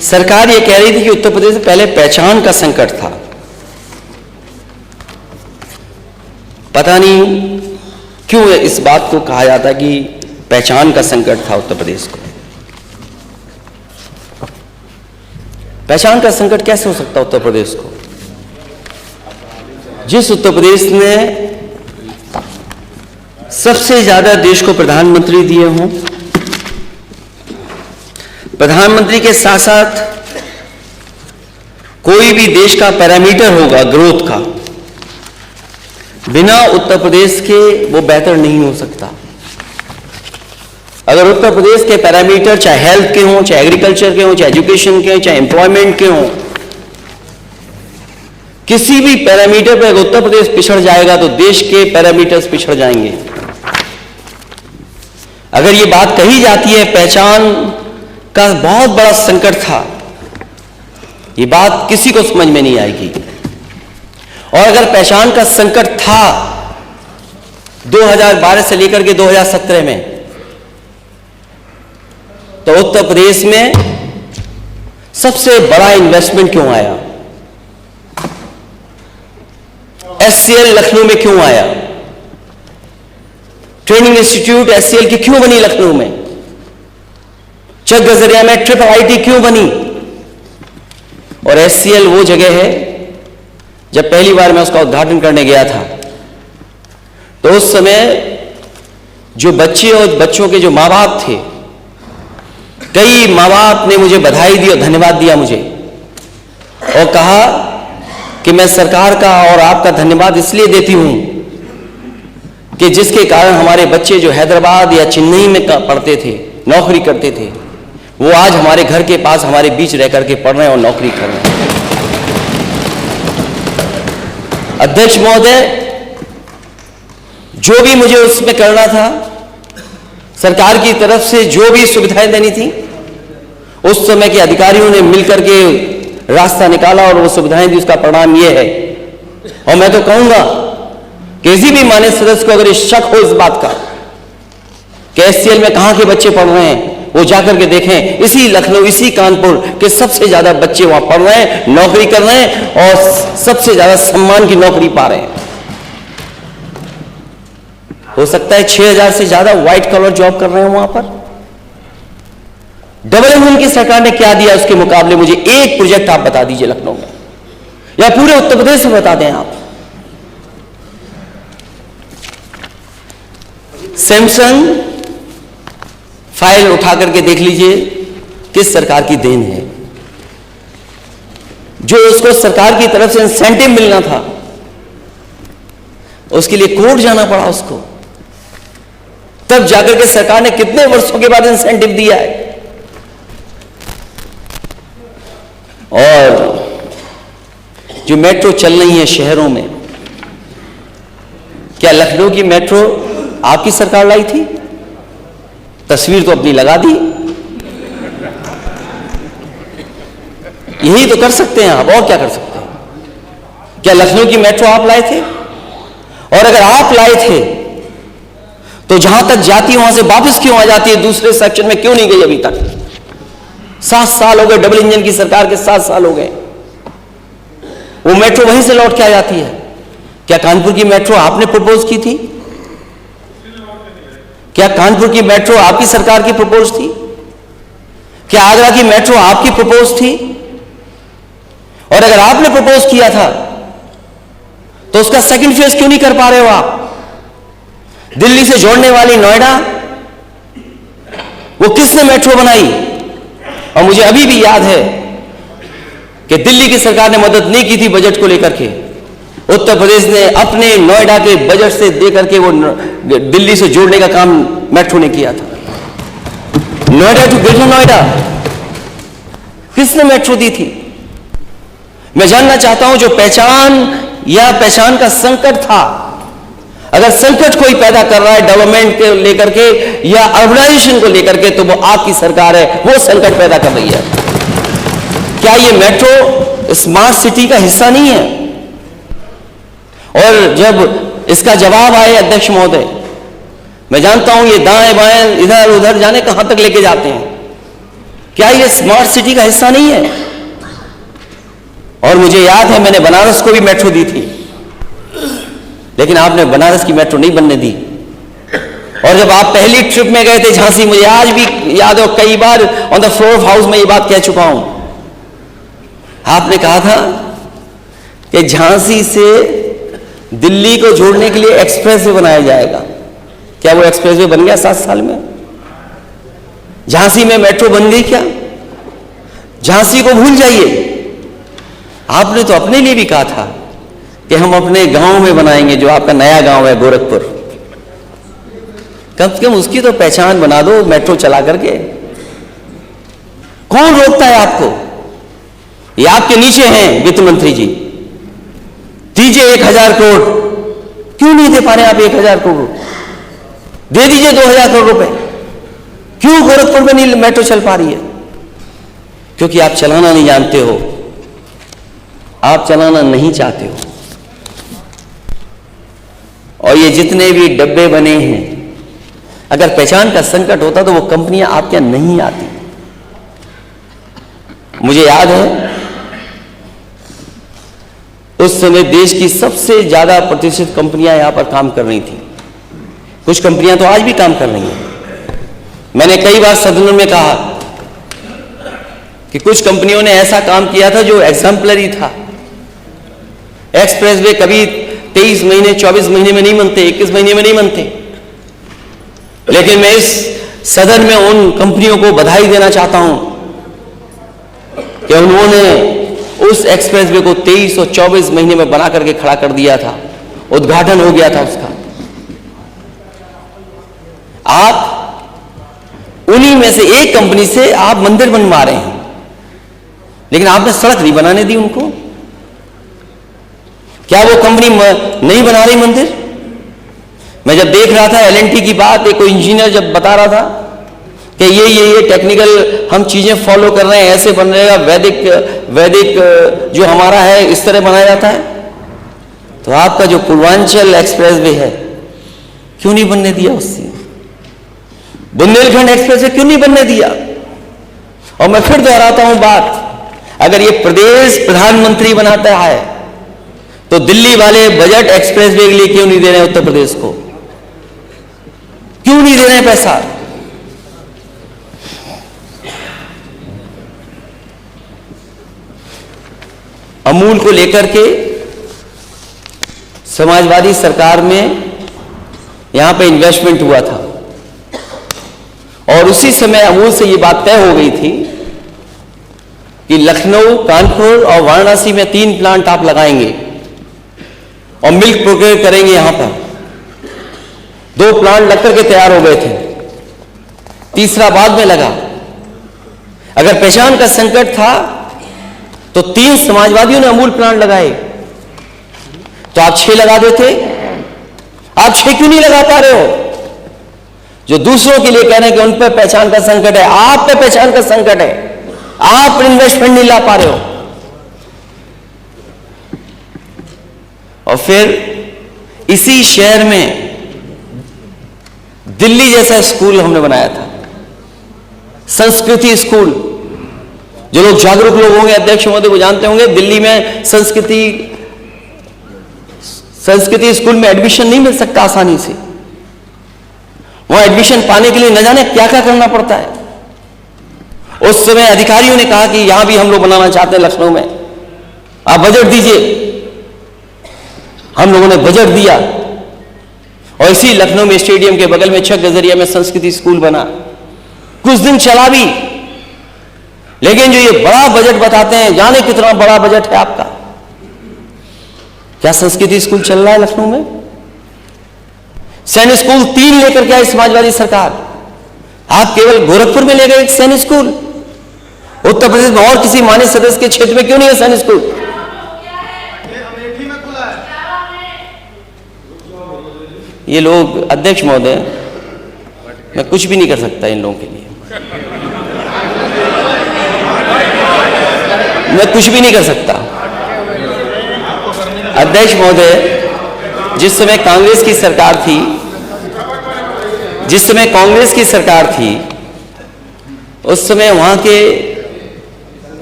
सरकार ये कह रही थी कि उत्तर प्रदेश में पहले पहचान का संकट था। पता नहीं क्यों इस बात को कहा जाता कि पहचान का संकट था उत्तर प्रदेश को। पहचान का संकट कैसे हो सकता उत्तर प्रदेश को? जिस उत्तर प्रदेश ने सबसे ज्यादा देश को प्रधानमंत्री दिए हों, प्रधानमंत्री के साथ साथ कोई भी देश का पैरामीटर होगा ग्रोथ का, बिना उत्तर प्रदेश के वो बेहतर नहीं हो सकता। अगर उत्तर प्रदेश के पैरामीटर चाहे हेल्थ के हों, चाहे एग्रीकल्चर के हों, चाहे एजुकेशन के हों, चाहे एम्प्लॉयमेंट के हों, किसी भी पैरामीटर पर अगर उत्तर प्रदेश पिछड़ जाएगा तो देश के पैरामीटर्स पिछड़ जाएंगे। अगर ये बात कही जाती है पहचान का बहुत बड़ा संकट था, ये बात किसी को समझ में नहीं आएगी। और अगर पहचान का संकट था 2012 से लेकर के 2017 में, तो उत्तर प्रदेश में सबसे बड़ा इन्वेस्टमेंट क्यों आया? एचसीएल लखनऊ में क्यों आया? ट्रेनिंग इंस्टीट्यूट एचसीएल की क्यों बनी लखनऊ में? चक गजरिया में ट्रिपल आईटी क्यों बनी? और एचसीएल वो जगह है, जब पहली बार मैं उसका उद्घाटन करने गया था तो उस समय जो बच्चे और बच्चों के जो माँ बाप थे, कई माँ बाप ने मुझे बधाई दी और धन्यवाद दिया मुझे, और कहा कि मैं सरकार का और आपका धन्यवाद इसलिए देती हूं कि जिसके कारण हमारे बच्चे जो हैदराबाद या चेन्नई में पढ़ते थे, नौकरी करते थे, वो आज हमारे घर के पास हमारे बीच रह करके पढ़ रहे हैं और नौकरी कर रहे हैं। अध्यक्ष महोदय, जो भी मुझे उसमें करना था, सरकार की तरफ से जो भी सुविधाएं देनी थी, उस समय के अधिकारियों ने मिलकर के रास्ता निकाला और वो सुविधाएं दी। उसका परिणाम ये है। और मैं तो कहूंगा कि किसी भी मान्य सदस्य को अगर शक हो इस बात का कि एचसीएल में कहां के बच्चे पढ़ रहे हैं, वो जाकर के देखें। इसी लखनऊ, इसी कानपुर के सबसे ज्यादा बच्चे वहां पढ़ रहे हैं, नौकरी कर रहे हैं और सबसे ज्यादा सम्मान की नौकरी पा रहे हैं। हो सकता है 6000 से ज्यादा व्हाइट कॉलर जॉब कर रहे हैं वहां पर। डबल इंजन की सरकार ने क्या दिया उसके मुकाबले? मुझे एक प्रोजेक्ट आप बता दीजिए लखनऊ में, या पूरे उत्तर प्रदेश में बता दें आप। सैमसंग फाइल उठा करके देख लीजिए, किस सरकार की देन है। जो उसको सरकार की तरफ से इंसेंटिव मिलना था, उसके लिए कोर्ट जाना पड़ा उसको, तब जाकर के सरकार ने कितने वर्षों के बाद इंसेंटिव दिया है। और जो मेट्रो चल रही है शहरों में, क्या लखनऊ की मेट्रो आपकी सरकार लाई थी? तस्वीर तो अपनी लगा दी। यही तो कर सकते हैं आप, और क्या कर सकते हैं? क्या लखनऊ की मेट्रो आप लाए थे? और अगर आप लाए थे तो जहां तक जाती है वहां से वापस क्यों आ जाती है? दूसरे सेक्शन में क्यों नहीं गई अभी तक? 7 साल हो गए डबल इंजन की सरकार के, 7 साल हो गए। वो मेट्रो वहीं से लौट के आ जाती है। क्या कानपुर की मेट्रो आपने प्रपोज की थी? क्या कानपुर की मेट्रो आपकी सरकार की प्रपोज थी? क्या आगरा की मेट्रो आपकी प्रपोज थी? और अगर आपने प्रपोज किया था तो उसका सेकंड फेज क्यों नहीं कर पा रहे हो आप? दिल्ली से जोड़ने वाली नोएडा, वो किसने मेट्रो बनाई? और मुझे अभी भी याद है कि दिल्ली की सरकार ने मदद नहीं की थी बजट को लेकर के। उत्तर प्रदेश ने अपने नोएडा के बजट से देकर के वो दिल्ली से जोड़ने का काम मेट्रो ने किया था। नोएडा टू ग्रेटर नोएडा किसने मेट्रो दी थी? मैं जानना चाहता हूं, जो पहचान या पहचान का संकट था, अगर संकट कोई पैदा कर रहा है डेवलपमेंट को लेकर के या अर्बनाइजेशन को लेकर के, तो वो आपकी सरकार है, वो संकट पैदा कर रही है। क्या ये मेट्रो स्मार्ट सिटी का हिस्सा नहीं है? और जब इसका जवाब आए अध्यक्ष महोदय, मैं जानता हूं ये दाएं बाएं इधर उधर जाने कहां तक लेके जाते हैं क्या ये स्मार्ट सिटी का हिस्सा नहीं है? और मुझे याद है मैंने बनारस को भी मेट्रो दी थी, लेकिन आपने बनारस की मेट्रो नहीं बनने दी। और जब आप पहली ट्रिप में गए थे झांसी, मुझे आज भी याद है, कई बार on the floor of house में ये बात कह चुका हूं, आपने कहा था कि झांसी से दिल्ली को जोड़ने के लिए एक्सप्रेसवे बनाया जाएगा। क्या वो एक्सप्रेसवे बन गया 7 साल में? झांसी में मेट्रो बन गई क्या? झांसी को भूल जाइए। आपने तो अपने लिए भी कहा था कि हम अपने गांव में बनाएंगे, जो आपका नया गांव है गोरखपुर, कम से कम उसकी तो पहचान बना दो मेट्रो चला करके। कौन रोकता है आपको? ये आपके नीचे हैं वित्त मंत्री जी, दीजिए 1000 करोड़। क्यों नहीं दे पा रहे आप 1000 करोड़? दे दीजिए 2000 करोड़ रुपए। क्यों गोरखपुर में नहीं मेट्रो चल पा रही है? क्योंकि आप चलाना नहीं जानते हो, आप चलाना नहीं चाहते हो। और ये जितने भी डब्बे बने हैं, अगर पहचान का संकट होता तो वो कंपनियां आपके यहां नहीं आती। मुझे याद है उस समय देश की सबसे ज्यादा प्रतिष्ठित कंपनियां यहां पर काम कर रही थी। कुछ कंपनियां तो आज भी काम कर रही हैं। मैंने कई बार सदन में कहा कि कुछ कंपनियों ने ऐसा काम किया था जो एग्जाम्पलरी था। एक्सप्रेसवे कभी 23 महीने 24 महीने में नहीं बनते, 21 महीने में नहीं बनते। लेकिन मैं इस सदन में उन कंपनियों को बधाई देना चाहता हूं कि उन्होंने उस एक्सप्रेसवे को 23 और 24 महीने में बना करके खड़ा कर दिया था, उद्घाटन हो गया था उसका। आप उन्हीं में से एक कंपनी से आप मंदिर बनवा रहे हैं, लेकिन आपने सड़क नहीं बनाने दी उनको। क्या वो कंपनी नहीं बना रही मंदिर? मैं जब देख रहा था L&T की बात, एक कोई इंजीनियर जब बता रहा था कि ये टेक्निकल हम चीजें फॉलो कर रहे हैं, ऐसे बन रहेगा, वैदिक जो हमारा है इस तरह बनाया जाता है। तो आपका जो पूर्वांचल एक्सप्रेसवे है क्यों नहीं बनने दिया? उससे बुंदेलखंड एक्सप्रेसवे क्यों नहीं बनने दिया? और मैं फिर दोहराता हूं बात, अगर ये प्रदेश प्रधानमंत्री बनाता है तो दिल्ली वाले बजट एक्सप्रेसवे के लिए क्यों नहीं दे रहे उत्तर प्रदेश को? क्यों नहीं दे रहे पैसा? अमूल को लेकर के समाजवादी सरकार में यहां पे इन्वेस्टमेंट हुआ था और उसी समय अमूल से यह बात तय हो गई थी कि लखनऊ, कानपुर और वाराणसी में 3 प्लांट आप लगाएंगे और मिल्क प्रोक्योर करेंगे। यहां पर 2 प्लांट लगकर के तैयार हो गए थे, तीसरा बाद में लगा। अगर पहचान का संकट था तो 3 समाजवादियों ने अमूल प्लांट लगाए, तो आप 6 लगा देते। आप 6 क्यों नहीं लगा पा रहे हो? जो दूसरों के लिए कह रहे हैं कि उन पर पहचान का संकट है, आप पे पहचान का संकट है, आप इन्वेस्टमेंट नहीं ला पा रहे हो। और फिर इसी शहर में दिल्ली जैसा स्कूल हमने बनाया था, संस्कृति स्कूल। जो लोग जागरूक लोग होंगे, अध्यक्ष महोदय वो जानते होंगे, दिल्ली में संस्कृति स्कूल में एडमिशन नहीं मिल सकता आसानी से। वहां एडमिशन पाने के लिए न जाने क्या क्या करना पड़ता है। उस समय अधिकारियों ने कहा कि यहां भी हम लोग बनाना चाहते हैं लखनऊ में, आप बजट दीजिए। हम लोगों ने बजट दिया और इसी लखनऊ में स्टेडियम के बगल में 6 गजरिया में संस्कृति स्कूल बना। कुछ दिन चला भी, लेकिन जो ये बड़ा बजट बताते हैं, जाने कितना बड़ा बजट है आपका, क्या संस्कृति स्कूल चल रहा है लखनऊ में? सैनिक स्कूल 3 लेकर के आई समाजवादी सरकार, आप केवल गोरखपुर में ले गए एक सैनिक स्कूल। उत्तर प्रदेश में और किसी मान्य सदस्य के क्षेत्र में क्यों नहीं है सैनिक स्कूल? ये लोग, अध्यक्ष महोदय, मैं कुछ भी नहीं कर सकता इन लोगों के लिए, मैं कुछ भी नहीं कर सकता। अध्यक्ष महोदय, जिस समय कांग्रेस की सरकार थी, उस समय वहाँ के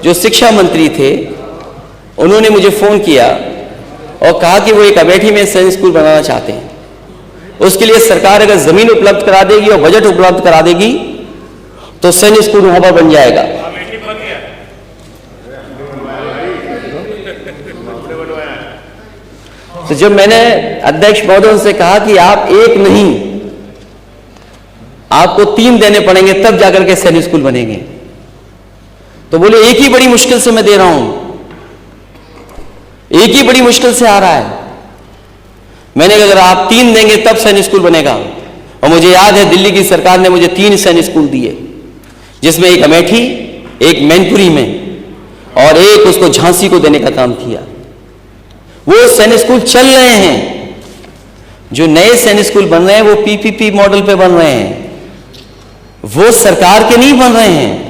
जो शिक्षा मंत्री थे उन्होंने मुझे फ़ोन किया और कहा कि वो एक अमेठी में सैनिक स्कूल बनाना चाहते हैं। उसके लिए सरकार अगर ज़मीन उपलब्ध करा देगी और बजट उपलब्ध करा देगी तो सैनिक स्कूल वहाँ पर बन जाएगा। तो जब मैंने अध्यक्ष महोदय से कहा कि आप एक नहीं, आपको 3 देने पड़ेंगे तब जाकर के सैनिक स्कूल बनेंगे, तो बोले एक ही बड़ी मुश्किल से मैं दे रहा हूं, एक ही बड़ी मुश्किल से आ रहा है। मैंने कहा अगर आप 3 देंगे तब सैनिक स्कूल बनेगा। और मुझे याद है दिल्ली की सरकार ने मुझे 3 सैनिक स्कूल दिए, जिसमें एक अमेठी, एक मैनपुरी में और एक उसको झांसी को देने का काम किया। वो सैनिक स्कूल चल रहे हैं। जो नए सैनिक स्कूल बन रहे हैं वो पीपीपी मॉडल पे बन रहे हैं, वो सरकार के नहीं बन रहे हैं।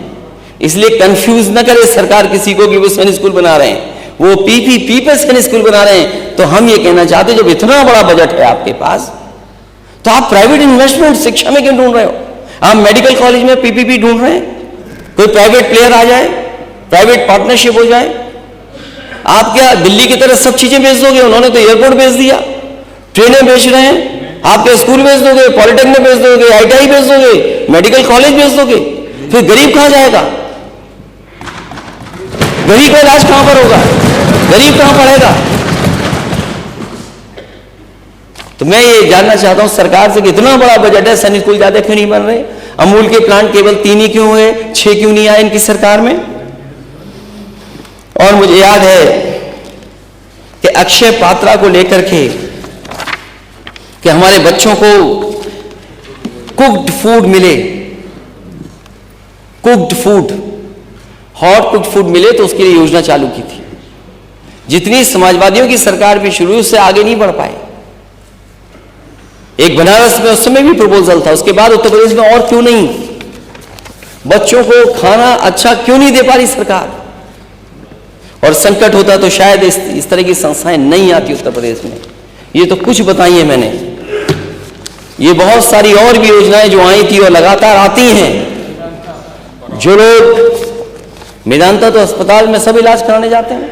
इसलिए कंफ्यूज न करे सरकार किसी को कि वो सैनिक स्कूल बना रहे हैं, वो पीपीपी पे सैनिक स्कूल बना रहे हैं। तो हम ये कहना चाहते हैं जब इतना बड़ा बजट है आपके पास तो आप प्राइवेट इन्वेस्टमेंट शिक्षा में क्यों ढूंढ रहे हो? आप मेडिकल कॉलेज में पीपीपी ढूंढ रहे हैं, कोई प्राइवेट प्लेयर आ जाए, प्राइवेट पार्टनरशिप हो जाए। आप क्या दिल्ली की तरह सब चीजें बेच दोगे? उन्होंने तो एयरपोर्ट बेच दिया, ट्रेनें बेच रहे हैं। आप क्या स्कूल बेच दोगे, पॉलिटेक्निक बेच दोगे, आईटीआई बेच दोगे, मेडिकल कॉलेज बेच दोगे? फिर गरीब कहां जाएगा? गरीब का इलाज कहां पर होगा? गरीब कहां पढ़ेगा? तो मैं ये जानना चाहता हूं सरकार से कि इतना बड़ा बजट है, सैनिक स्कूल ज्यादा क्यों नहीं बन रहे? अमूल के प्लांट केवल 3 ही क्यों हुए, 6 क्यों नहीं आए इनकी सरकार में? और मुझे याद है कि अक्षय पात्रा को लेकर के कि हमारे बच्चों को कुक्ड फूड मिले, cooked food, hot cooked food मिले, तो उसके लिए योजना चालू की थी। जितनी समाजवादियों की सरकार भी शुरू से आगे नहीं बढ़ पाए। एक बनारस में उस समय भी प्रपोजल था, उसके बाद उत्तर प्रदेश में और क्यों नहीं? बच्चों को खाना अच्छा क्यों नहीं दे पा रही सरकार? और संकट होता तो शायद इस तरह की संस्थाएं नहीं आती उत्तर प्रदेश में। ये तो कुछ बताई है मैंने, ये बहुत सारी और भी योजनाएं जो आई थी और लगातार आती हैं। जो लोग मेदांता तो अस्पताल में सब इलाज कराने जाते हैं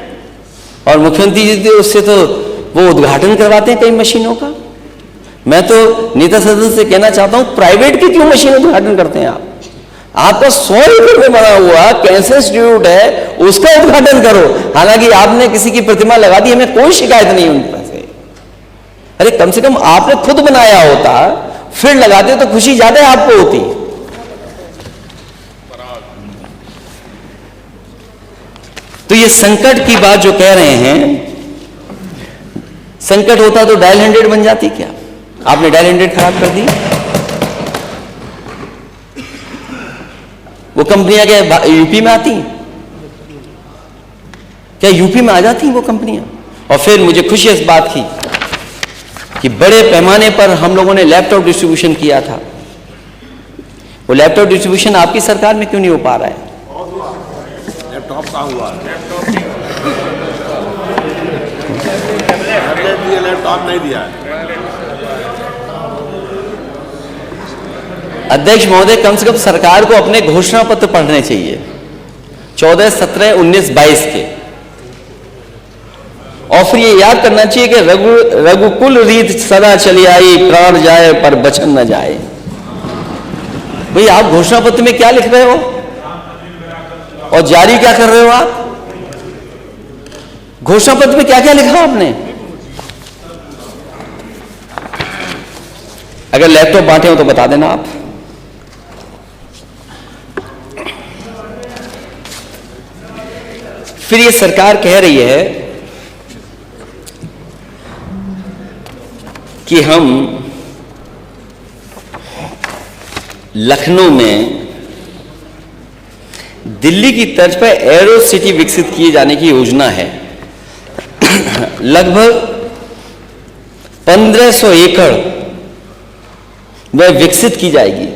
और मुख्यमंत्री जी थे उससे तो वो उद्घाटन करवाते हैं कई मशीनों का। मैं तो नेता सदन से कहना चाहता हूं प्राइवेट की क्यों मशीन उद्घाटन करते हैं आप? आपका 100 एकड़ में बना हुआ कैंसर इंस्टीट्यूट है, उसका उद्घाटन करो। हालांकि आपने किसी की प्रतिमा लगा दी, हमें कोई शिकायत नहीं उन पर से। अरे कम से कम आपने खुद बनाया होता, फिर लगाते तो खुशी ज्यादा आपको होती। तो ये संकट की बात जो कह रहे हैं, संकट होता तो डायल 100 बन जाती क्या? आपने डायल 100 खराब कर दी। वो कंपनियां क्या यूपी में आती? क्या यूपी में आ जाती वो कंपनियां? और फिर मुझे खुशी इस बात की कि बड़े पैमाने पर हम लोगों ने लैपटॉप डिस्ट्रीब्यूशन किया था। वो लैपटॉप डिस्ट्रीब्यूशन आपकी सरकार में क्यों नहीं हो पा रहा है? लैपटॉप का हुआ, लैपटॉप नहीं दिया। अध्यक्ष महोदय, कम से कम सरकार को अपने घोषणा पत्र पढ़ने चाहिए 14, 17, 19, 22 के, और फिर ये याद करना चाहिए कि रघुकुल रीत सदा चली आई, प्राण जाए पर बचन न जाए। भाई आप घोषणा पत्र में क्या लिख रहे हो और जारी क्या कर रहे हो? आप घोषणा पत्र में क्या क्या लिखा आपने? अगर लैपटॉप बांटे हो तो बता देना आप। फिर ये सरकार कह रही है कि हम लखनऊ में दिल्ली की तर्ज पर एरो सिटी विकसित किए जाने की योजना है। लगभग 1500 एकड़ वह विकसित की जाएगी।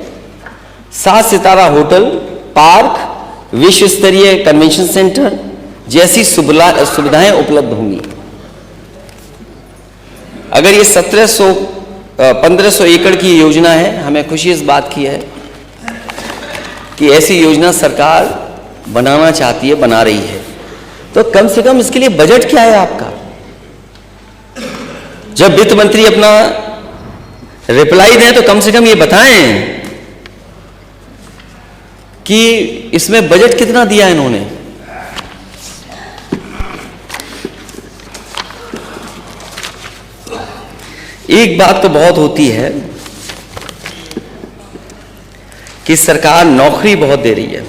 7 सितारा होटल, पार्क, विश्व स्तरीय कन्वेंशन सेंटर जैसी सुविधाएं उपलब्ध होंगी। अगर ये 1500 एकड़ की योजना है, हमें खुशी इस बात की है कि ऐसी योजना सरकार बनाना चाहती है, बना रही है, तो कम से कम इसके लिए बजट क्या है आपका? जब वित्त मंत्री अपना रिप्लाई दें तो कम से कम ये बताएं कि इसमें बजट कितना दिया इन्होंने। एक बात तो बहुत होती है कि सरकार नौकरी बहुत दे रही है,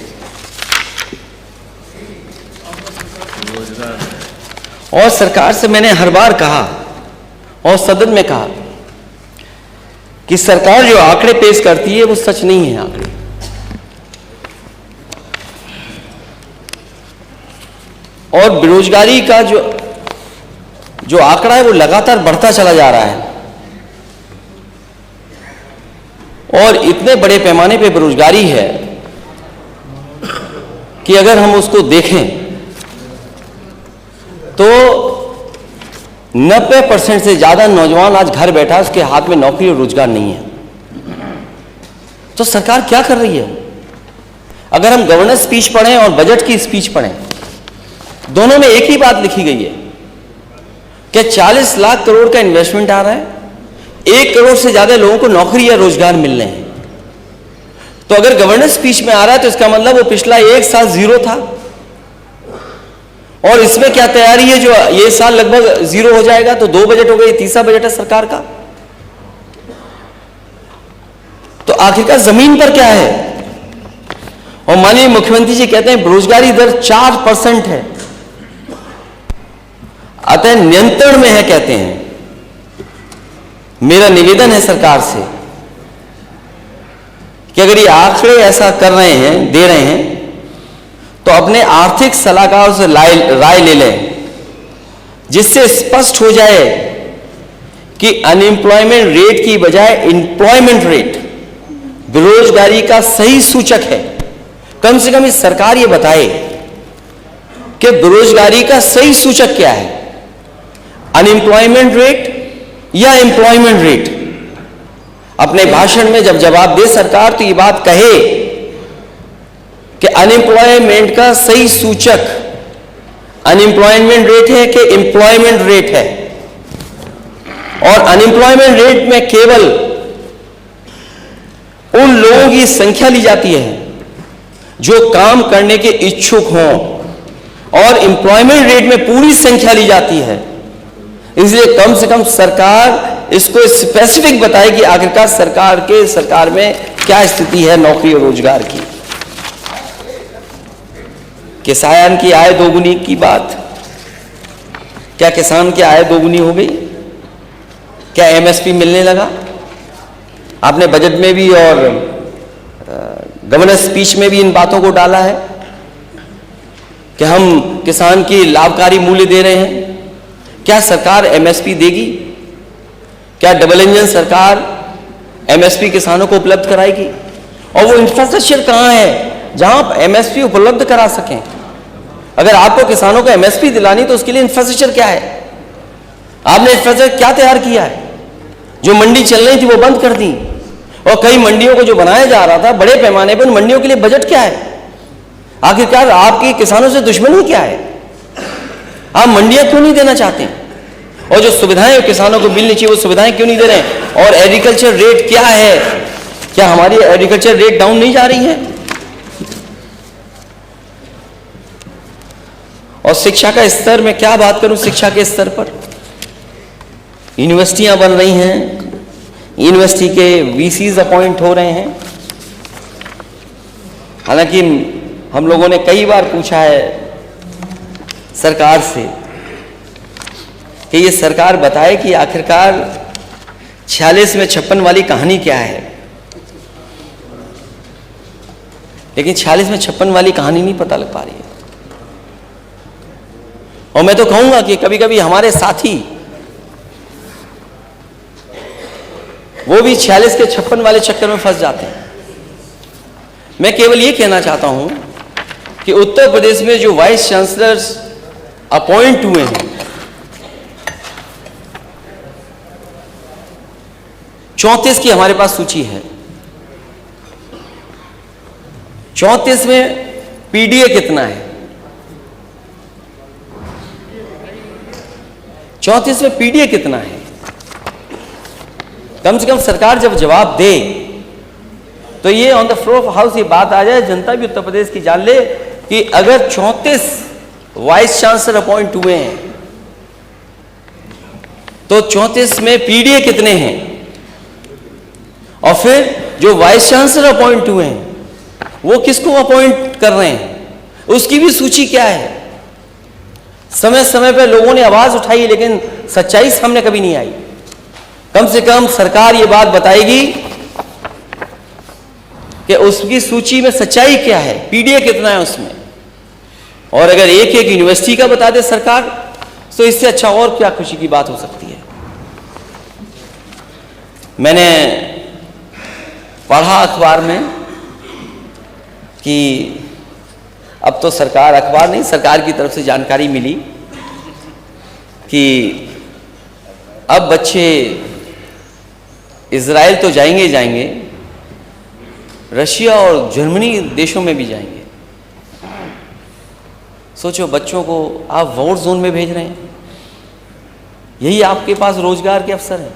और सरकार से मैंने हर बार कहा और सदन में कहा कि सरकार जो आंकड़े पेश करती है वो सच नहीं है आंकड़े। और बेरोजगारी का जो आंकड़ा है वो लगातार बढ़ता चला जा रहा है, और इतने बड़े पैमाने पे बेरोजगारी है कि अगर हम उसको देखें तो 90% से ज्यादा नौजवान आज घर बैठा है, उसके हाथ में नौकरी और रोजगार नहीं है। तो सरकार क्या कर रही है? अगर हम गवर्नेंस स्पीच पढ़ें और बजट की स्पीच पढ़ें, दोनों में एक ही बात लिखी गई है कि 40 लाख करोड़ का इन्वेस्टमेंट आ रहा है, 1 करोड़ से ज्यादा लोगों को नौकरी या रोजगार मिल रहे हैं। तो अगर गवर्नेंस स्पीच में आ रहा है तो इसका मतलब वो पिछला 1 साल जीरो था, और इसमें क्या तैयारी है जो ये साल लगभग जीरो हो जाएगा, तो 2 बजट हो गए, तीसरा बजट है सरकार का। तो आखिरकार जमीन पर क्या है? और माननीय मुख्यमंत्री जी कहते हैं बेरोजगारी दर 4% है, अतः नियंत्रण में है कहते हैं। मेरा निवेदन है सरकार से कि अगर ये आंकड़े ऐसा कर रहे हैं, दे रहे हैं, तो अपने आर्थिक सलाहकारों से राय ले लें, जिससे स्पष्ट हो जाए कि अनएम्प्लॉयमेंट रेट की बजाय एम्प्लॉयमेंट रेट बेरोजगारी का सही सूचक है। कम से कम इस सरकार ये बताए कि बेरोजगारी का सही सूचक क्या है, अनएम्प्लॉयमेंट रेट या एम्प्लॉयमेंट रेट। अपने भाषण में जब जवाब दे सरकार तो ये बात कहे कि अनएम्प्लॉयमेंट का सही सूचक अनएम्प्लॉयमेंट रेट है कि एम्प्लॉयमेंट रेट है, और अनएम्प्लॉयमेंट रेट में केवल उन लोगों की संख्या ली जाती है जो काम करने के इच्छुक हों, और एम्प्लॉयमेंट रेट में पूरी संख्या ली जाती है। इसलिए कम से कम सरकार इसको स्पेसिफिक बताए कि आखिरकार सरकार में क्या स्थिति है नौकरी और रोजगार की। किसान की आय दोगुनी की बात, क्या किसान की आय दोगुनी हो गई? क्या एमएसपी मिलने लगा? आपने बजट में भी और गवर्नेंस स्पीच में भी इन बातों को डाला है कि हम किसान की लाभकारी मूल्य दे रहे हैं। क्या सरकार एमएसपी देगी? क्या डबल इंजन सरकार एमएसपी किसानों को उपलब्ध कराएगी? और वो इंफ्रास्ट्रक्चर कहां है जहां आप एमएसपी उपलब्ध करा सकें? अगर आपको किसानों को एमएसपी दिलानी तो उसके लिए इंफ्रास्ट्रक्चर क्या है? आपने इंफ्रास्ट्रक्चर क्या तैयार किया है? जो मंडी चल रही थी वो बंद कर दी, और कई मंडियों को जो बनाया जा रहा था बड़े पैमाने पर, उन मंडियों के लिए बजट क्या है? आखिरकार आपकी किसानों से दुश्मनी क्या है? आप मंडियां क्यों नहीं देना चाहते? और जो सुविधाएं किसानों को मिलनी चाहिए वो सुविधाएं क्यों नहीं दे रहे हैं? और एग्रीकल्चर रेट क्या है? क्या हमारी एग्रीकल्चर रेट डाउन नहीं जा रही है? और शिक्षा का स्तर में क्या बात करूं? शिक्षा के स्तर पर यूनिवर्सिटियां बन रही हैं, यूनिवर्सिटी के वीसीज अपॉइंट हो रहे हैं। हालांकि हम लोगों ने कई बार पूछा है सरकार से कि ये सरकार बताए कि आखिरकार 46 में 56 वाली कहानी क्या है, लेकिन 46 में 56 वाली कहानी नहीं पता लग पा रही है। और मैं तो कहूंगा कि कभी कभी हमारे साथी वो भी 46 के 56 वाले चक्कर में फंस जाते हैं। मैं केवल ये कहना चाहता हूं कि उत्तर प्रदेश में जो वाइस चांसलर्स अपॉइंट हुए हैं, 34 की हमारे पास सूची है। 34 में पीडीए कितना है? 34 में पीडीए कितना है? कम से कम सरकार जब जवाब दे तो ये on the floor of house ये बात आ जाए, जनता भी उत्तर प्रदेश की जान ले कि अगर 34 वाइस चांसलर अपॉइंट हुए हैं तो 34 में पीडीए कितने हैं, और फिर जो वाइस चांसलर अपॉइंट हुए हैं वो किसको अपॉइंट कर रहे हैं, उसकी भी सूची क्या है। समय समय पर लोगों ने आवाज उठाई लेकिन सच्चाई सामने कभी नहीं आई। कम से कम सरकार ये बात बताएगी कि उसकी सूची में सच्चाई क्या है, पीडीए कितना है उसमें। और अगर एक एक यूनिवर्सिटी का बता दे सरकार तो इससे अच्छा और क्या खुशी की बात हो सकती है। मैंने पढ़ा अखबार में कि अब तो सरकार, अखबार नहीं, सरकार की तरफ से जानकारी मिली कि अब बच्चे इजराइल तो जाएंगे जाएंगे, रशिया और जर्मनी देशों में भी जाएंगे। सोचो, बच्चों को आप वॉर जोन में भेज रहे हैं, यही आपके पास रोजगार के अवसर हैं।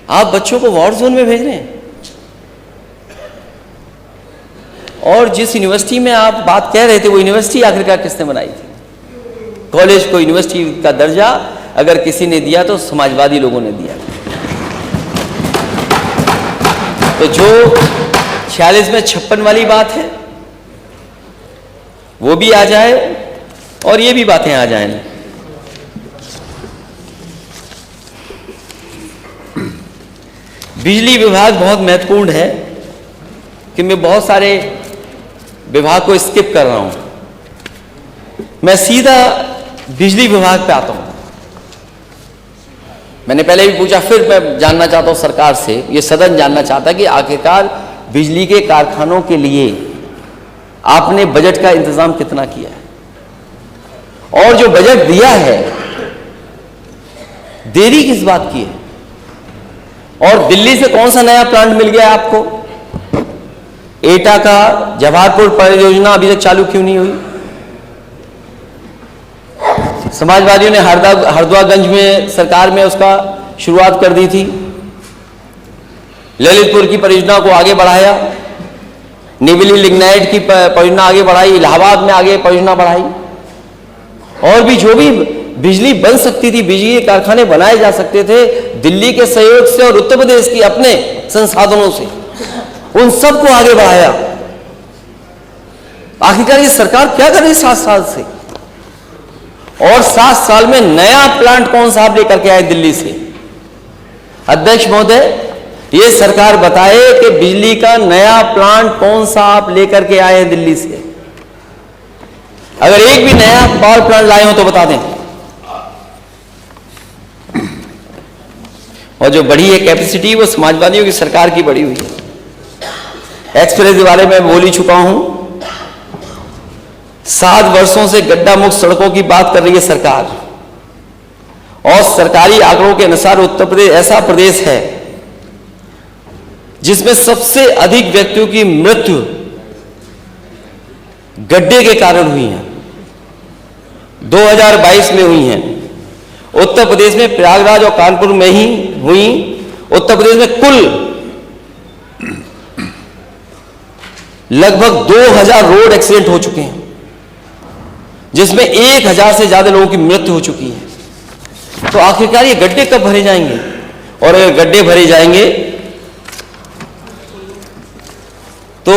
आप बच्चों को वॉर जोन में भेज रहे हैं। और जिस यूनिवर्सिटी में आप बात कह रहे थे वो यूनिवर्सिटी आखिरकार किसने बनाई थी? कॉलेज को यूनिवर्सिटी का दर्जा अगर किसी ने दिया तो समाजवादी लोगों ने दिया। तो जो 46 में 56 वाली बात है वो भी आ जाए और ये भी बातें आ जाएं। बिजली विभाग बहुत महत्वपूर्ण है कि मैं बहुत सारे विभाग को स्किप कर रहा हूं। मैं सीधा बिजली विभाग पे आता हूं। मैंने पहले भी पूछा, फिर मैं जानना चाहता हूं सरकार से, ये सदन जानना चाहता है कि आखिरकार बिजली के कारखानों के लिए आपने बजट का इंतजाम कितना किया है, और जो बजट दिया है देरी किस बात की है, और दिल्ली से कौन सा नया प्लांट मिल गया आपको? एटा का जवाहरपुर परियोजना अभी तक चालू क्यों नहीं हुई? समाजवादियों ने हरद्वागंज में सरकार में उसका शुरुआत कर दी थी। ललितपुर की परियोजना को आगे बढ़ाया, निवली लिग्नाइट की परियोजना आगे बढ़ाई, इलाहाबाद में आगे परियोजना बढ़ाई, और भी जो भी बिजली बन सकती थी, बिजली के कारखाने बनाए जा सकते थे दिल्ली के सहयोग से और उत्तर प्रदेश की अपने संसाधनों से, उन सबको आगे बढ़ाया। आखिरकार ये सरकार क्या कर रही 7 साल से? और 7 साल में नया प्लांट कौन सा आप लेकर के आए दिल्ली से? अध्यक्ष महोदय, ये सरकार बताए कि बिजली का नया प्लांट कौन सा आप लेकर के आए हैं दिल्ली से। अगर एक भी नया पावर प्लांट लाए हो तो बता दें। और जो बढ़ी है कैपेसिटी वो समाजवादियों की सरकार की बढ़ी हुई है। एक्सप्रेस के बारे में बोल ही चुका हूं। 7 वर्षों से गड्ढा मुक्त सड़कों की बात कर रही है सरकार, और सरकारी आंकड़ों के अनुसार उत्तर प्रदेश ऐसा प्रदेश है जिसमें सबसे अधिक व्यक्तियों की मृत्यु गड्ढे के कारण हुई है। 2022 में हुई हैं। उत्तर प्रदेश में प्रयागराज और कानपुर में ही हुई। उत्तर प्रदेश में कुल लगभग 2000 रोड एक्सीडेंट हो चुके हैं, जिसमें 1000 से ज्यादा लोगों की मृत्यु हो चुकी है। तो आखिरकार ये गड्ढे कब भरे जाएंगे? और अगर गड्ढे भरे जाएंगे तो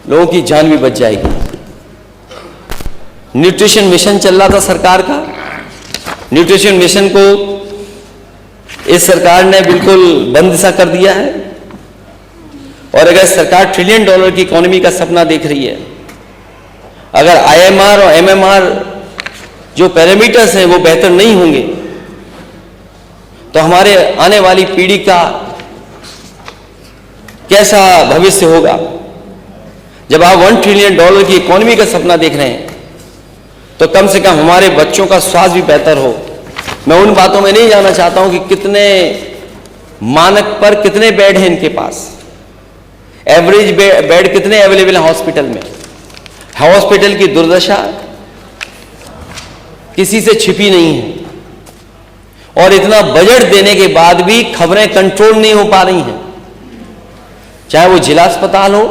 लोगों की जान भी बच जाएगी। न्यूट्रिशन मिशन चल रहा था सरकार का, न्यूट्रिशन मिशन को इस सरकार ने बिल्कुल बंद सा कर दिया है। और अगर सरकार $1 ट्रिलियन की इकोनॉमी का सपना देख रही है, अगर IMR और MMR जो पैरामीटर्स हैं वो बेहतर नहीं होंगे तो हमारे आने वाली पीढ़ी का कैसा भविष्य होगा? जब आप $1 ट्रिलियन की इकोनॉमी का सपना देख रहे हैं तो कम से कम हमारे बच्चों का स्वास्थ्य भी बेहतर हो। मैं उन बातों में नहीं जाना चाहता हूं कि कितने मानक पर कितने बेड हैं इनके पास। एवरेज बेड कितने अवेलेबल हैं हॉस्पिटल में? हॉस्पिटल की दुर्दशा किसी से छिपी नहीं है, और इतना बजट देने के बाद भी खबरें कंट्रोल नहीं हो पा रही हैं। चाहे वो जिला अस्पताल हो,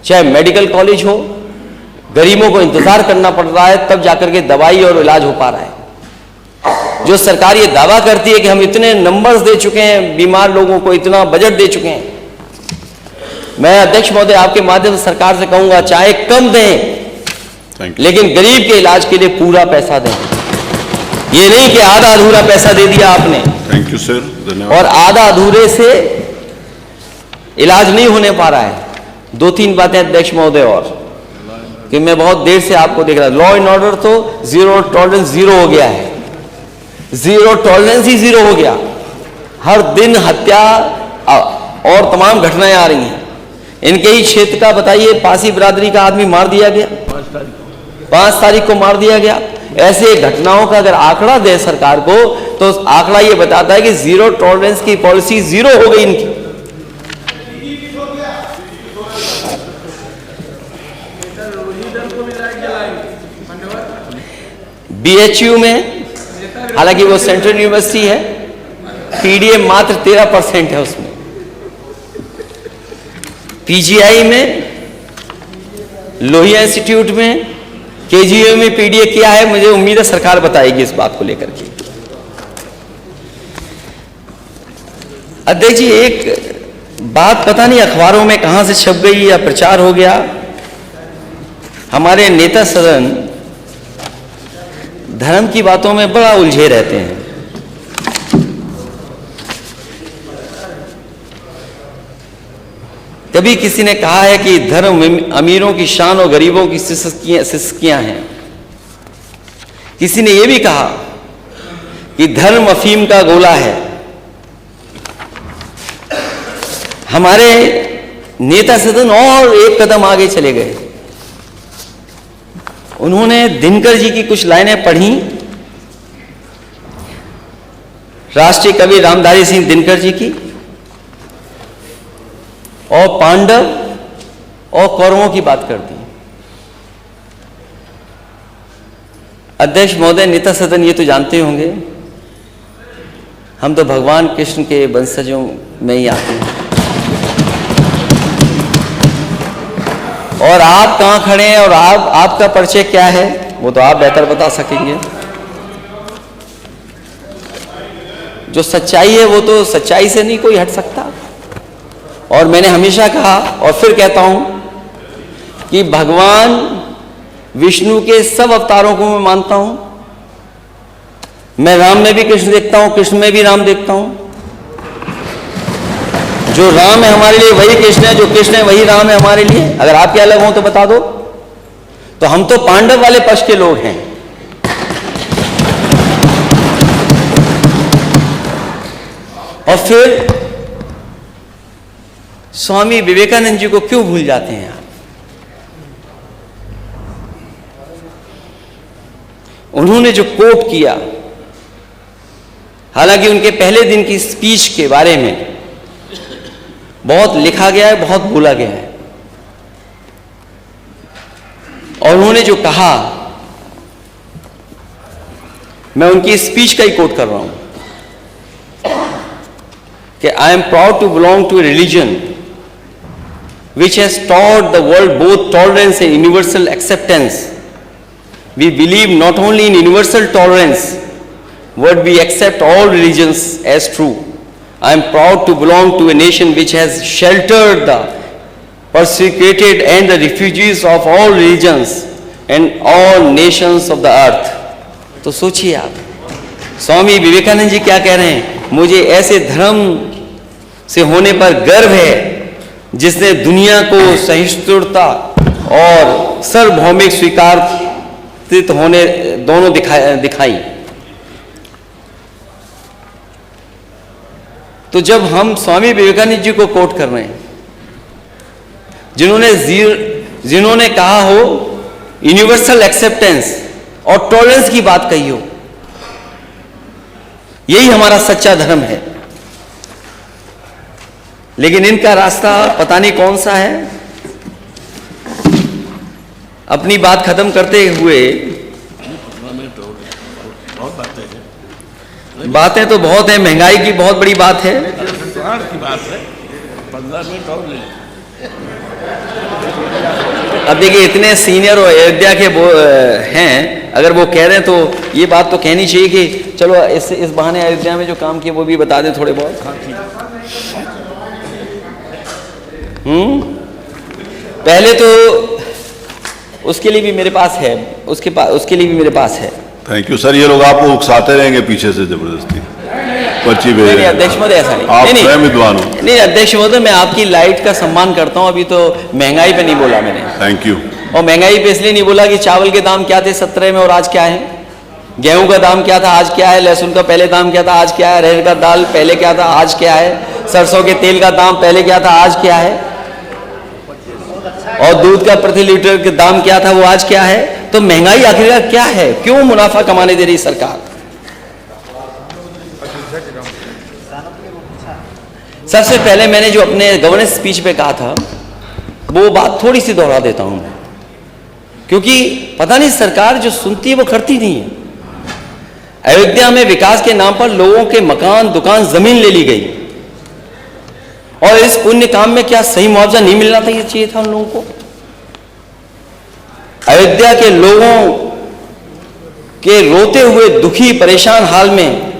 चाहे मेडिकल कॉलेज हो, गरीबों को इंतजार करना पड़ रहा है, तब जाकर के दवाई और इलाज हो पा रहा है। जो सरकार ये दावा करती है कि हम इतने नंबर्स दे चुके हैं बीमार लोगों को, इतना बजट दे चुके हैं, मैं अध्यक्ष महोदय आपके माध्यम से सरकार से कहूंगा, चाहे कम दें लेकिन गरीब के इलाज के लिए पूरा पैसा दें। ये नहीं कि आधा अधूरा पैसा दे दिया आपने। थैंक यू सर, धन्यवाद। और आधा अधूरे से इलाज नहीं होने पा रहा है। 2-3 बातें अध्यक्ष महोदय, और कि मैं बहुत देर से आपको देख रहा, लॉ एंड ऑर्डर तो जीरो टॉलरेंस जीरो हो गया है, जीरो टॉलरेंस ही जीरो हो गया। हर दिन हत्या और तमाम घटनाएं आ रही हैं। इनके ही क्षेत्र का बताइए, पासी बिरादरी का आदमी मार दिया गया, 5 तारीख को मार दिया गया। ऐसे घटनाओं का अगर आंकड़ा दे सरकार को, तो आंकड़ा ये बताता है कि जीरो टॉलरेंस की पॉलिसी जीरो हो गई इनकी। बीएचयू में, हालांकि वो सेंट्रल यूनिवर्सिटी है, पीडीए मात्र 13% है उसमें। पीजीआई में, लोहिया इंस्टीट्यूट में, केजीयू में पीडीए क्या है, मुझे उम्मीद है सरकार बताएगी इस बात को लेकर के। अध्यक्ष जी, एक बात पता नहीं अखबारों में कहां से छप गई या प्रचार हो गया, हमारे नेता सदन धर्म की बातों में बड़ा उलझे रहते हैं। कभी किसी ने कहा है कि धर्म अमीरों की शान और गरीबों की सिसकियां हैं। किसी ने यह भी कहा कि धर्म अफीम का गोला है। हमारे नेता सदन और एक कदम आगे चले गए। उन्होंने दिनकर जी की कुछ लाइनें पढ़ी, राष्ट्रीय कवि रामधारी सिंह दिनकर जी की, और पांडव और कौरवों की बात कर दी। अध्यक्ष महोदय, नेता सदन ये तो जानते होंगे, हम तो भगवान कृष्ण के वंशजों में ही आते हैं। और आप कहां खड़े हैं और आपका परिचय क्या है, वो तो आप बेहतर बता सकेंगे। जो सच्चाई है वो तो सच्चाई से नहीं कोई हट सकता। और मैंने हमेशा कहा और फिर कहता हूं कि भगवान विष्णु के सब अवतारों को मैं मानता हूं। मैं राम में भी कृष्ण देखता हूं, कृष्ण में भी राम देखता हूं। जो राम है हमारे लिए वही कृष्ण है, जो कृष्ण है वही राम है हमारे लिए। अगर आपके अलग हो तो बता दो। तो हम तो पांडव वाले पक्ष के लोग हैं। और फिर स्वामी विवेकानंद जी को क्यों भूल जाते हैं आप? उन्होंने जो कोट किया, हालांकि उनके पहले दिन की स्पीच के बारे में बहुत लिखा गया है, बहुत बोला गया है, और उन्होंने जो कहा, मैं उनकी स्पीच का ही कोट कर रहा हूं कि I am proud to belong to a religion which has taught the world both tolerance and universal acceptance. We believe not only in universal tolerance, but we accept all religions as true. I am proud to belong to a nation which has sheltered the persecuted and the refugees of all religions and all nations of the earth. तो सोचिए आप, स्वामी विवेकानंद जी क्या कह रहे हैं? मुझे ऐसे धर्म से होने पर गर्व है जिसने दुनिया को सहिष्णुता और सार्वभौमिक स्वीकृत होने दोनों दिखाई। तो जब हम स्वामी विवेकानंद जी को कोट कर रहे हैं, जिन्होंने कहा हो यूनिवर्सल एक्सेप्टेंस और टॉलरेंस की बात कही हो, यही हमारा सच्चा धर्म है। लेकिन इनका रास्ता पता नहीं कौन सा है। अपनी बात खत्म करते हुए, बातें तो बहुत है, महंगाई की बहुत बड़ी बात है। की बात है, 15 मिनट और ले। अब देखिए, इतने सीनियर और अयोध्या के वो हैं, अगर वो कह रहे हैं तो ये बात तो कहनी चाहिए कि चलो इस बहाने अयोध्या में जो काम किए वो भी बता दें थोड़े बहुत। पहले तो उसके लिए भी मेरे पास है, उसके लिए भी मेरे पास है। Thank you sir. ये लोग आपको उकसाते रहेंगे पीछे से जबरदस्ती, पर्ची भेज रहे नहीं हैं। अध्यक्ष महोदय, ऐसा नहीं। आप नहीं, स्वयं विद्वान हो। नहीं अध्यक्ष महोदय, मैं आपकी लाइट का सम्मान करता हूं। अभी तो महंगाई पे नहीं बोला मैंने। Thank you. और महंगाई पे इसलिए नहीं बोला कि चावल के दाम क्या थे 17 में और आज क्या है, गेहूं का दाम क्या था आज क्या है, लहसुन का पहले दाम क्या था आज क्या है, अरहर का दाल पहले क्या था आज क्या है, सरसों के तेल का दाम पहले क्या था आज क्या है, और दूध का प्रति लीटर का दाम क्या था वो आज क्या है। तो महंगाई आखिरकार क्या है, क्यों मुनाफा कमाने दे रही सरकार। सबसे पहले मैंने जो अपने गवर्नेंस स्पीच पे कहा था वो बात थोड़ी सी दोहरा देता हूं, क्योंकि पता नहीं सरकार जो सुनती है वो करती नहीं है। अयोध्या में विकास के नाम पर लोगों के मकान, दुकान, जमीन ले ली गई, और इस पुण्य काम में क्या सही मुआवजा नहीं मिलना था, ये चाहिए था उन लोगों को। अयोध्या के लोगों के रोते हुए, दुखी, परेशान हाल में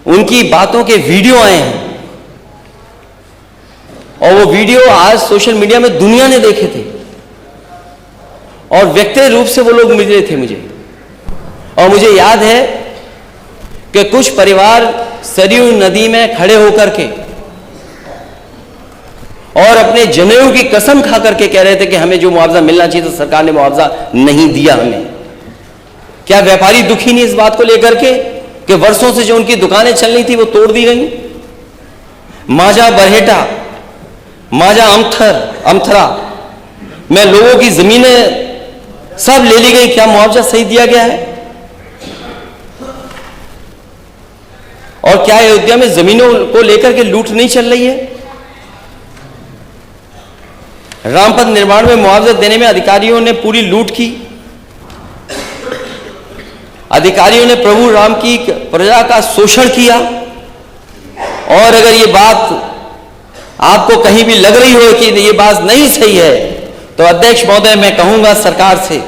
उनकी बातों के वीडियो आए हैं, और वो वीडियो आज सोशल मीडिया में दुनिया ने देखे थे, और व्यक्तिगत रूप से वो लोग मिले थे मुझे। और मुझे याद है कि कुछ परिवार सरयू नदी में खड़े होकर के और अपने जनेऊ की कसम खा करके कह रहे थे कि हमें जो मुआवजा मिलना चाहिए था सरकार ने मुआवजा नहीं दिया हमें। क्या व्यापारी दुखी नहीं इस बात को लेकर के कि वर्षों से जो उनकी दुकानें चल रही थी वो तोड़ दी गई। माजा बरहेटा, माजा अमथरा में लोगों की जमीनें सब ले ली गई, क्या मुआवजा सही दिया गया है? और क्या अयोध्या में जमीनों को लेकर के लूट नहीं चल रही है? रामपथ निर्माण में मुआवजा देने में अधिकारियों ने पूरी लूट की। अधिकारियों ने प्रभु राम की प्रजा का शोषण किया। और अगर ये बात आपको कहीं भी लग रही हो कि ये बात नहीं सही है, तो अध्यक्ष महोदय मैं कहूंगा सरकार से,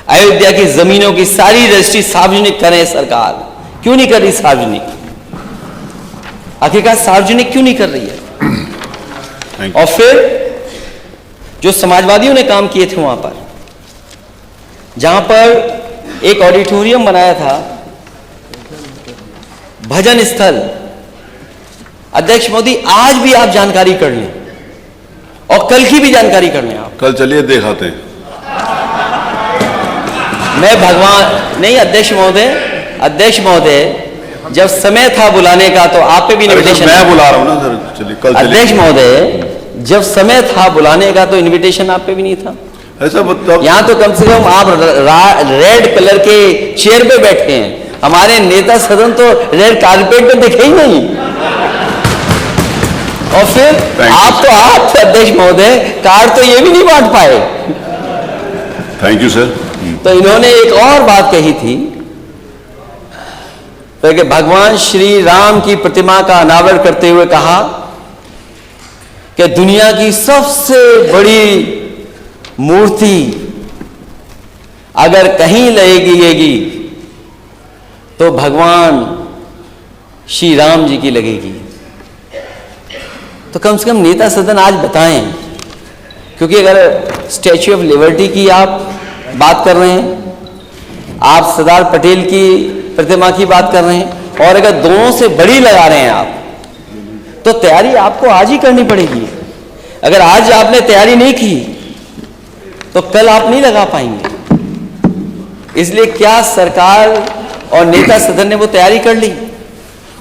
अयोध्या की जमीनों की सारी रजिस्ट्री सार्वजनिक करें। सरकार क्यों नहीं कर रही सार्वजनिक? आखिरकार सार्वजनिक क्यों नहीं कर रही है? और फिर जो समाजवादियों ने काम किए थे वहां पर, जहां पर एक ऑडिटोरियम बनाया था, भजन स्थल, अध्यक्ष मोदी आज भी आप जानकारी कर लें और कल की भी जानकारी कर लें। आप कल चलिए दिखाते हैं। मैं भगवान नहीं अध्यक्ष महोदय जब समय था बुलाने का तो आप पे भी इनविटेशन। मैं बुला रहा हूं ना सर, चलिए कल चलिए। अध्यक्ष महोदय जब समय था बुलाने का तो इनविटेशन आप पे भी नहीं था। ऐसा मतलब यहां तो कम से कम आप रेड कलर के चेयर पे बैठे हैं, हमारे नेता सदन तो रेड कारपेट पे दिखे ही नहीं। और फिर आप अध्यक्ष महोदय कार्ड तो ये भी नहीं बांट पाए। Thank you sir. तो इन्होंने एक और बात कही थी कि भगवान श्री राम की प्रतिमा का अनावरण करते हुए कहा कि दुनिया की सबसे बड़ी मूर्ति अगर कहीं लगेगी तो भगवान श्री राम जी की लगेगी। तो कम से कम नेता सदन आज बताएं, क्योंकि अगर स्टैच्यू ऑफ लिबर्टी की आप बात कर रहे हैं, आप सरदार पटेल की प्रतिमा की बात कर रहे हैं, और अगर दोनों से बड़ी लगा रहे हैं आप, तो तैयारी आपको आज ही करनी पड़ेगी। अगर आज आपने तैयारी नहीं की तो कल आप नहीं लगा पाएंगे। इसलिए क्या सरकार और नेता सदन ने वो तैयारी कर ली?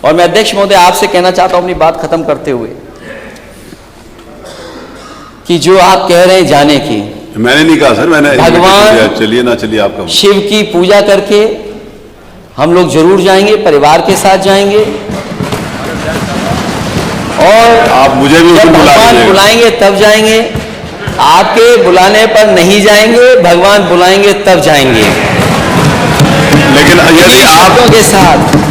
और मैं अध्यक्ष महोदय आपसे कहना चाहता हूं अपनी बात खत्म करते हुए कि जो आप कह रहे हैं जाने की, मैंने नहीं कहा सर, मैंने भगवान चलिए ना चलिए आपका शिव की पूजा करके हम लोग जरूर जाएंगे, परिवार के साथ जाएंगे। और आप मुझे भी जब उसमें बुला भगवान लीजिएगा। बुलाएंगे तब जाएंगे, आपके बुलाने पर नहीं जाएंगे, भगवान बुलाएंगे तब जाएंगे। लेकिन यदि इन्हीं आप शब्दों के साथ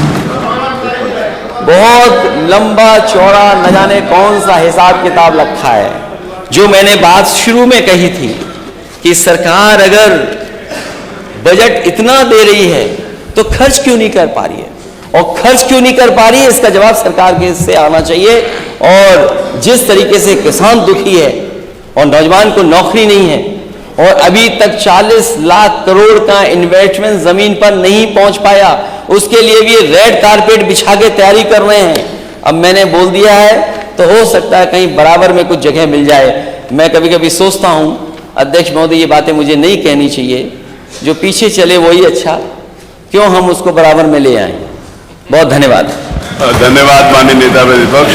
बहुत लंबा चौड़ा न जाने कौन सा हिसाब किताब रखा है। जो मैंने बात शुरू में कही थी कि सरकार अगर बजट इतना दे रही है तो खर्च क्यों नहीं कर पा रही है, और खर्च क्यों नहीं कर पा रही है इसका जवाब सरकार के से आना चाहिए। और जिस तरीके से किसान दुखी है और नौजवान को नौकरी नहीं है और अभी तक 40 लाख करोड़ का इन्वेस्टमेंट जमीन पर नहीं पहुंच पाया, उसके लिए भी रेड कारपेट बिछा के तैयारी कर रहे हैं। अब मैंने बोल दिया है तो हो सकता है कहीं बराबर में कुछ जगह मिल जाए। मैं कभी कभी सोचता हूं अध्यक्ष महोदय ये बातें मुझे नहीं कहनी चाहिए, जो पीछे चले वही अच्छा, क्यों हम उसको बराबर में ले आए। बहुत धन्यवाद। धन्यवाद माननीय नेता प्रतिपक्ष।